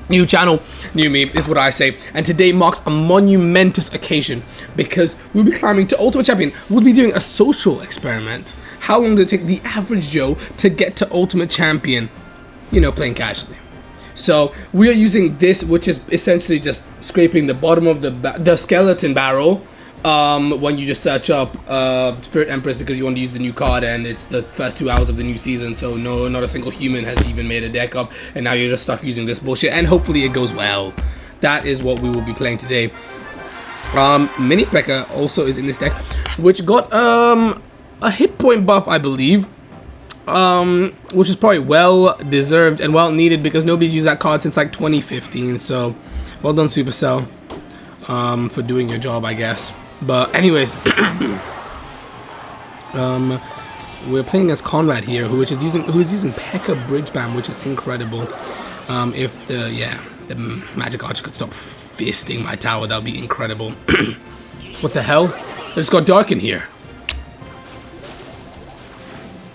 New channel, new me, is what I say. And today marks a monumentous occasion because we'll be climbing to Ultimate Champion. We'll be doing a social experiment. How long does it take the average Joe to get to Ultimate Champion? You know, playing casually. So we are using this, which is essentially just scraping the bottom of the skeleton barrel. When you just search up Spirit Empress because you want to use the new card, and it's the first 2 hours of the new season, so no, not a single human has even made a deck up, and now you're just stuck using this bullshit, and hopefully it goes well. That is what we will be playing today. Mini P.E.K.K.A. also is in this deck, which got a hit point buff, I believe, which is probably well deserved and well needed because nobody's used that card since like 2015. So well done, Supercell, for doing your job, I guess. But anyways, we're playing as Conrad here, who is using P.E.K.K.A. Bridge Spam, which is incredible. If the Magic Archer could stop fisting my tower, that would be incredible. What the hell? It just got dark in here.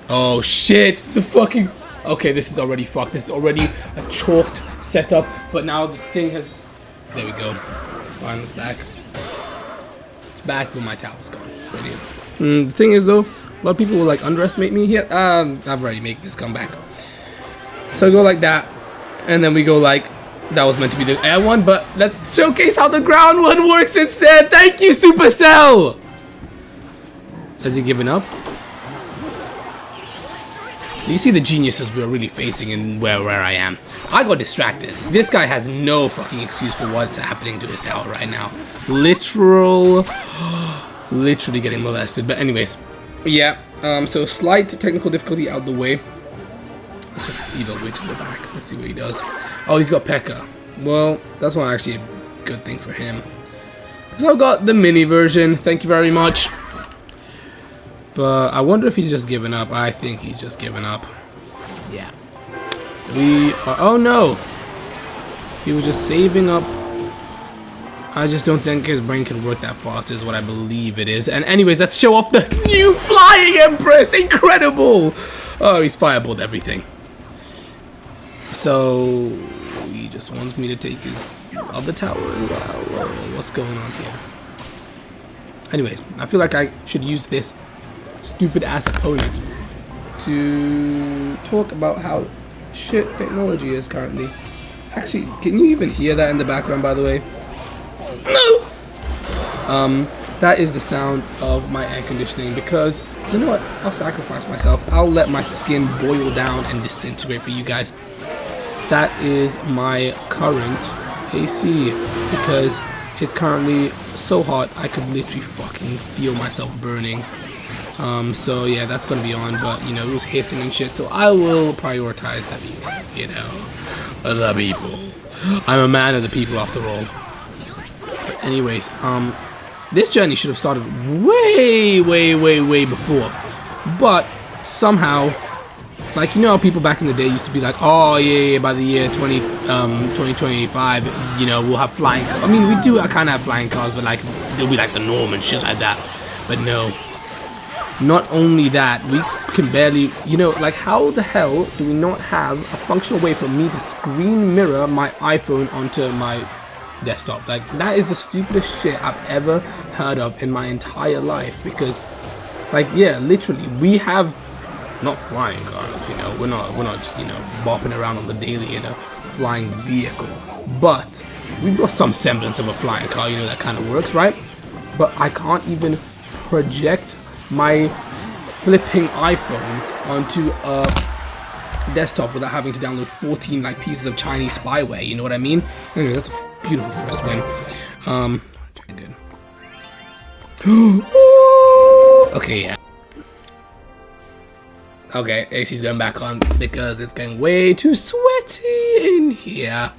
Oh shit! The fucking... Okay, this is already fucked. This is already a chalked setup, but now the thing has... There we go. It's fine, it's back. It's back, but my tower's gone. Brilliant. The thing is though, a lot of people will like underestimate me here. I've already made this comeback. So I go like that, and then we go like... That was meant to be the air one, but let's showcase how the ground one works instead! Thank you, Supercell! Has he given up? You see the geniuses we're really facing in where I am. I got distracted. This guy has no fucking excuse for what's happening to his tower right now. Literally getting molested. But anyways, yeah. So slight technical difficulty out the way. Let's just leave a witch in the back. Let's see what he does. Oh, he's got P.E.K.K.A. Well, that's not actually a good thing for him. Because I've got the mini version. Thank you very much. But I wonder if he's just given up. I think he's just given up. Yeah. We are... Oh no! He was just saving up. I just don't think his brain can work that fast is what I believe it is. And anyways, let's show off the new Flying Empress! Incredible! Oh, he's fireballed everything. So... he just wants me to take his other tower as well. What's going on here? Anyways, I feel like I should use this stupid ass opponent to talk about how shit technology is currently. Actually, can you even hear that in the background, by the way? No! That is the sound of my air conditioning because, you know what, I'll sacrifice myself. I'll let my skin boil down and disintegrate for you guys. That is my current AC because it's currently so hot I could literally fucking feel myself burning. So yeah, that's gonna be on, but you know, it was hissing and shit, so I will prioritize the viewers, you know, the people. I'm a man of the people after all. But anyways, this journey should have started way before, but somehow, like, you know how people back in the day used to be like, oh yeah, by the year 2025, you know, we'll have flying cars. I mean, we do kind of have flying cars, but like, they'll be like the norm and shit like that, but no. Not only that, we can barely, you know, like how the hell do we not have a functional way for me to screen mirror my iPhone onto my desktop? Like, that is the stupidest shit I've ever heard of in my entire life because, like, yeah, literally, we have not flying cars, you know, we're not just, you know, bopping around on the daily in a flying vehicle, but we've got some semblance of a flying car, you know, that kind of works, right? But I can't even project my flipping iPhone onto a desktop without having to download 14 like pieces of Chinese spyware, you know what I mean? Anyways, that's a beautiful first win. Good. Okay, yeah. Okay, AC's going back on because it's getting way too sweaty in here.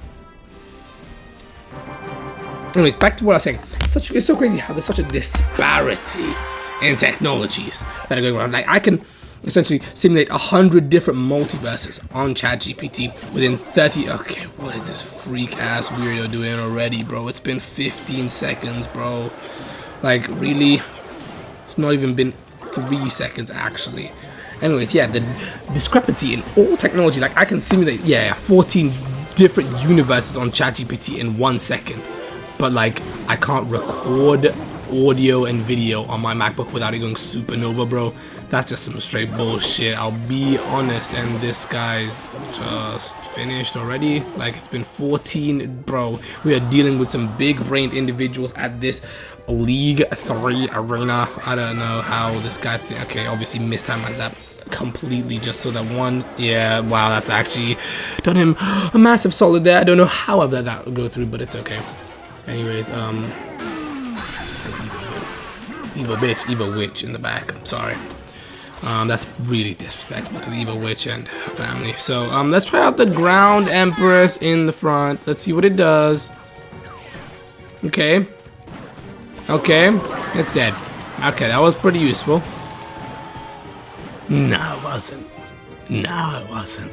Anyways, back to what I was saying. It's so crazy how there's such a disparity in technologies that are going around. Like, I can essentially simulate 100 different multiverses on ChatGPT within 30. Okay, what is this freak ass weirdo doing already, bro? It's been 15 seconds, bro. Like, really? It's not even been 3 seconds actually. Anyways, yeah, the discrepancy in all technology. Like, I can simulate, yeah, 14 different universes on ChatGPT in 1 second. But like, I can't record audio and video on my MacBook without it going supernova, bro. That's just some straight bullshit, I'll be honest. And this guy's just finished already. Like, it's been 14, bro. We are dealing with some big-brained individuals at this League 3 arena. I don't know how this guy okay, obviously missed time my zap completely just so that one. Yeah, wow, that's actually done him a massive solid there. I don't know how I've let that go through, but it's okay. Anyways, just go evil bitch, evil witch in the back. I'm sorry. That's really disrespectful to the evil witch and her family. So let's try out the ground empress in the front. Let's see what it does. Okay. Okay, it's dead. Okay, that was pretty useful. No, it wasn't. No, it wasn't.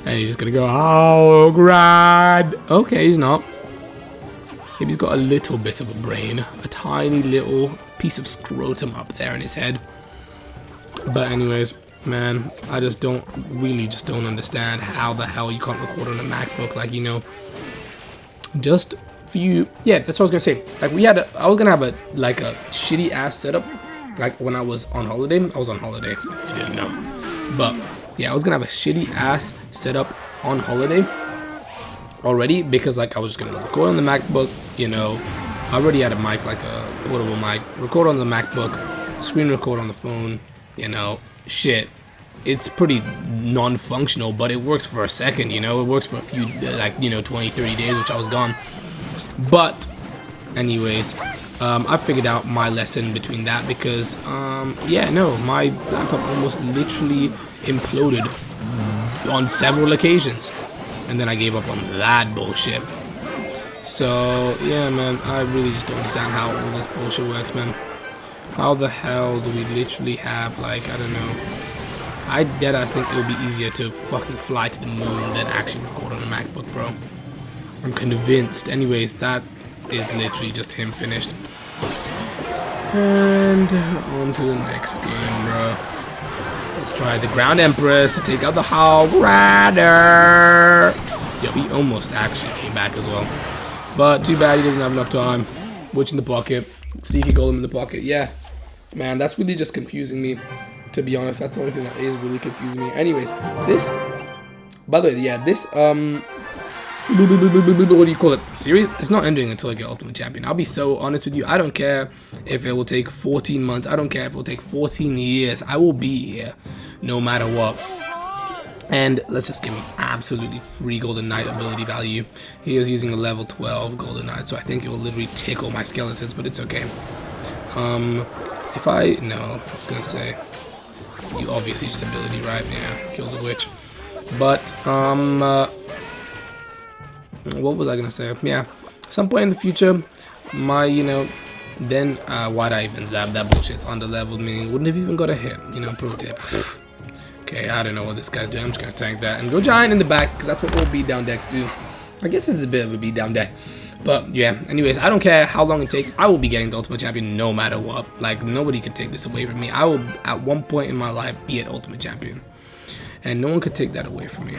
And he's just gonna go, oh, grand. Okay, he's not. Maybe he's got a little bit of a brain. A tiny little piece of scrotum up there in his head. But anyways, man, I just don't understand how the hell you can't record on a MacBook. Like, you know, just for you. Yeah, that's what I was gonna say. Like, I was gonna have a shitty ass setup. Like, when I was on holiday. I was on holiday, if you didn't know. But yeah, I was gonna have a shitty ass setup on holiday already, because like I was just gonna record on the MacBook. You know, I already had a mic, like a portable mic. Record on the MacBook, screen record on the phone. You know, shit. It's pretty non-functional, but it works for a second, you know. It works for a few, 20, 30 days, which I was gone. But, anyways, I figured out my lesson between that because, yeah, no, my laptop almost literally imploded on several occasions. And then I gave up on that bullshit. So, yeah, man, I really just don't understand how all this bullshit works, man. How the hell do we literally have, like, I don't know. I deadass think it would be easier to fucking fly to the moon than actually record on a MacBook, bro. I'm convinced. Anyways, that is literally just him finished. And on to the next game, bro. Let's try the Ground Empress to take out the Hog Rider. Yo, he almost actually came back as well. But too bad he doesn't have enough time. Witch in the pocket. Sneaky Golem in the pocket. Yeah. Man, that's really just confusing me. To be honest, that's the only thing that is really confusing me. Anyways, this... By the way, yeah, this, what do you call it? Series? It's not ending until I get Ultimate Champion. I'll be so honest with you. I don't care if it will take 14 months. I don't care if it will take 14 years. I will be here no matter what. And let's just give him absolutely free Golden Knight ability value. He is using a level 12 Golden Knight, so I think it will literally tickle my skeletons, but it's okay. If I... No, I was going to say... You obviously just ability, right? Yeah, kill the witch. But, what was I gonna say? Yeah, some point in the future, my, then, why'd I even zap that bullshit? It's under-leveled, meaning wouldn't have even got a hit, pro tip. Okay, I don't know what this guy's doing. I'm just gonna tank that and go giant in the back, because that's what all beatdown decks do. I guess this is a bit of a beatdown deck. But, yeah, anyways, I don't care how long it takes. I will be getting the Ultimate Champion no matter what. Like, nobody can take this away from me. I will, at one point in my life, be an Ultimate Champion. And no one could take that away from me.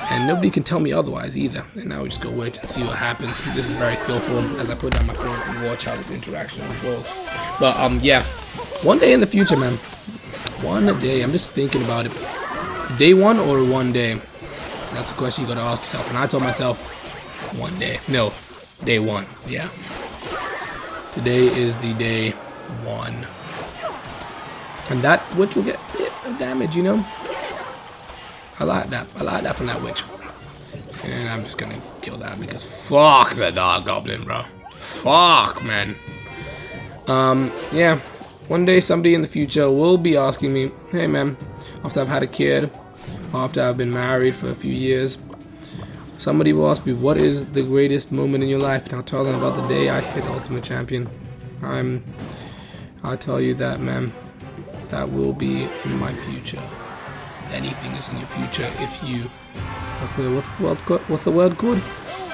And nobody can tell me otherwise either. And now we just go wait and see what happens. This is very skillful as I put down my phone and watch how this interaction unfolds. But, yeah, one day in the future, man. One day. I'm just thinking about it. Day one or one day? That's a question you gotta ask yourself. And I told myself, one day. No. Day one, yeah. Today is the day one. And that witch will get a bit of damage, I like that. I like that from that witch. And I'm just gonna kill that because fuck the Dark Goblin, bro. Fuck, man. Yeah. One day somebody in the future will be asking me, hey, man, after I've had a kid, after I've been married for a few years, somebody will ask me, what is the greatest moment in your life? And I'll tell them about the day I hit Ultimate Champion. I'll tell you that, man. That will be in my future. Anything is in your future if you... What's the word called?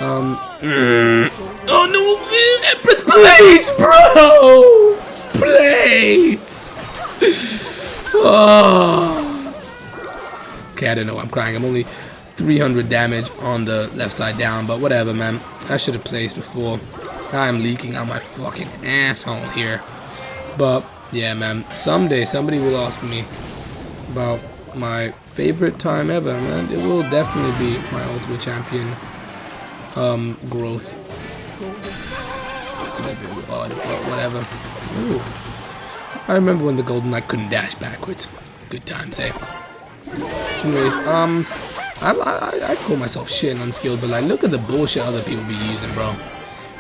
Oh no, Empress, please, bro! Please! Oh. Okay, I don't know, I'm crying. I'm only 300 damage on the left side down, but whatever, man. I should have placed before. I'm leaking out my fucking asshole here. But yeah, man, someday somebody will ask me about my favorite time ever, man. It will definitely be my Ultimate Champion growth. That seems a bit odd, but whatever. Ooh. I remember when the Golden Knight couldn't dash backwards. Good times, eh? Anyways, I call myself shit and unskilled, but like, look at the bullshit other people be using, bro.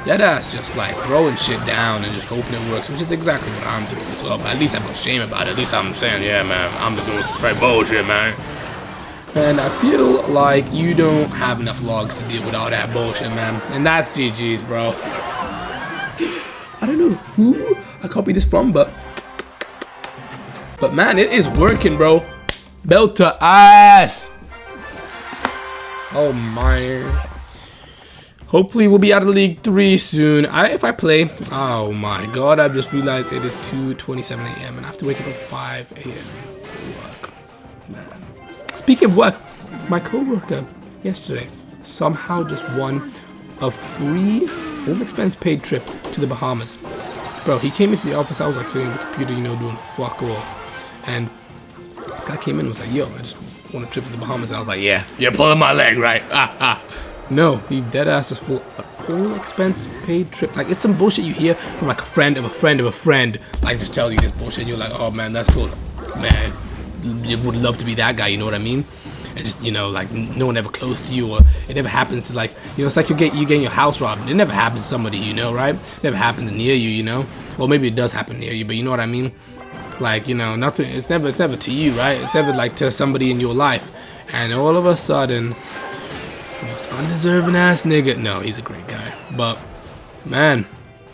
Deadass just like throwing shit down and just hoping it works, which is exactly what I'm doing as well. But at least I have no shame about it. At least I'm saying, yeah, man, I'm just doing some straight bullshit, man. And I feel like you don't have enough logs to deal with all that bullshit, man. And that's GG's, bro. I don't know who I copied this from, but man, it is working, bro. Belt to ass. Oh my. Hopefully we'll be out of League 3 soon. If I play, oh my god, I've just realized it is 2:27 a.m. and I have to wake up at 5 a.m. for work. Man. Speaking of work, my coworker yesterday somehow just won a free, all expense paid trip to the Bahamas. Bro, he came into the office, I was like sitting at the computer, you know, doing fuck all. And this guy came in and was like, yo, I just want a trip to the Bahamas. And I was like, yeah, you're pulling my leg, right? No, he dead ass just full whole expense paid trip. Like, it's some bullshit you hear from like a friend of a friend of a friend. Like, just tells you this bullshit and you're like, oh man, that's cool. Man, you would love to be that guy, you know what I mean? And just, you know, like, no one ever close to you, or it never happens to, like, you know, it's like you getting your house robbed. It never happens to somebody, you know, right? It never happens near you, you know? Well, maybe it does happen near you, but you know what I mean? Like, you know, nothing, it's never to you, right? It's never like to somebody in your life. And all of a sudden, the most undeserving ass nigga. No, he's a great guy. But man,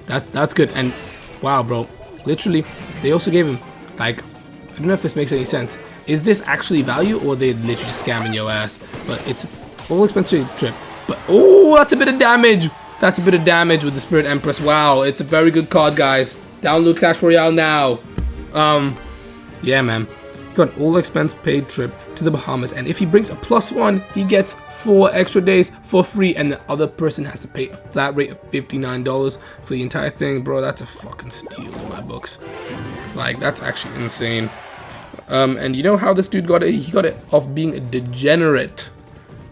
that's good. And wow, bro, literally, they also gave him, like, I don't know if this makes any sense. Is this actually value, or they literally just scamming your ass? But it's all expensive trip. But oh, that's a bit of damage. That's a bit of damage with the Spirit Empress. Wow, it's a very good card, guys. Download Clash Royale now. Yeah, man. He got an all expense paid trip to the Bahamas, and if he brings a +1, he gets 4 extra days for free, and the other person has to pay a flat rate of $59 for the entire thing. Bro, that's a fucking steal in my books. Like, that's actually insane. And you know how this dude got it? He got it off being a degenerate.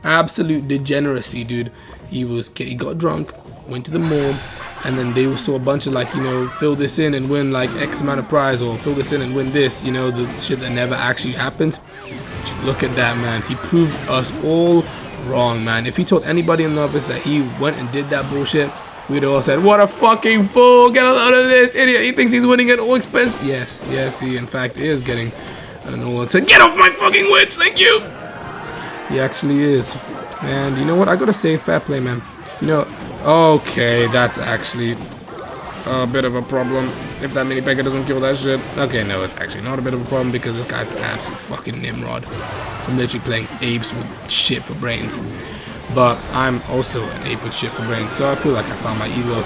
Absolute degeneracy, dude. He got drunk, went to the mall, and then they saw a bunch of, like, you know, fill this in and win like X amount of prize, or fill this in and win this, you know, the shit that never actually happens. But look at that, man. He proved us all wrong, man. If he told anybody in the office that he went and did that bullshit, we'd all said, what a fucking fool, get a load of this idiot. He thinks he's winning at all expense. Yes, he in fact is getting an all expense. Get off my fucking witch, thank you. He actually is. And you know what, I gotta say, fair play, man. You know, okay, that's actually a bit of a problem. If that mini Pekka doesn't kill that shit. Okay, no, it's actually not a bit of a problem, because this guy's an absolute fucking Nimrod. I'm literally playing apes with shit for brains. But I'm also an ape with shit for brains, so I feel like I found my elo.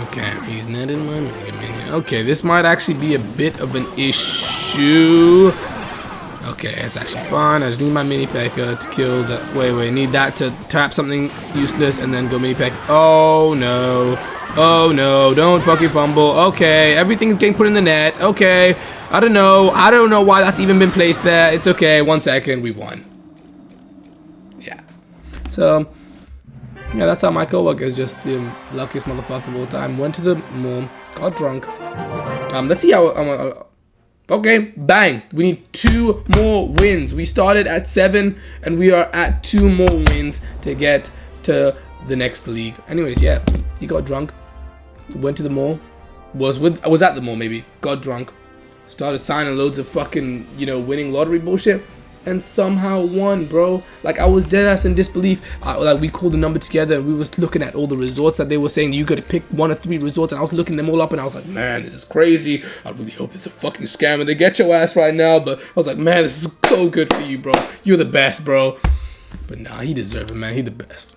Okay, he's not in my Mega Minion. Okay, this might actually be a bit of an issue. Okay, it's actually fine. I just need my mini Pekka to kill the. Wait, need that to tap something useless and then go mini Pekka. Oh no, don't fucking fumble. Okay, everything's getting put in the net. Okay, I don't know why that's even been placed there. It's okay. 1 second, we've won. Yeah. So, yeah, that's how my coworker is just the luckiest motherfucker of all time. Went to the mall, got drunk. Let's see how. Okay, bang. We need 2 more wins. We started at 7, and we are at 2 more wins to get to the next league. Anyways, yeah, he got drunk, went to the mall, was at the mall maybe, got drunk, started signing loads of fucking, you know, winning lottery bullshit, and somehow won, bro. Like, I was dead ass in disbelief. Like, we called the number together, and we was looking at all the resorts that they were saying you gotta pick 1 or 3 resorts, and I was looking them all up, and I was like, man, this is crazy. I really hope this is a fucking scam and they get your ass right now. But I was like, man, this is so good for you, bro. You're the best, bro. But nah, he deserves it, man. He the best.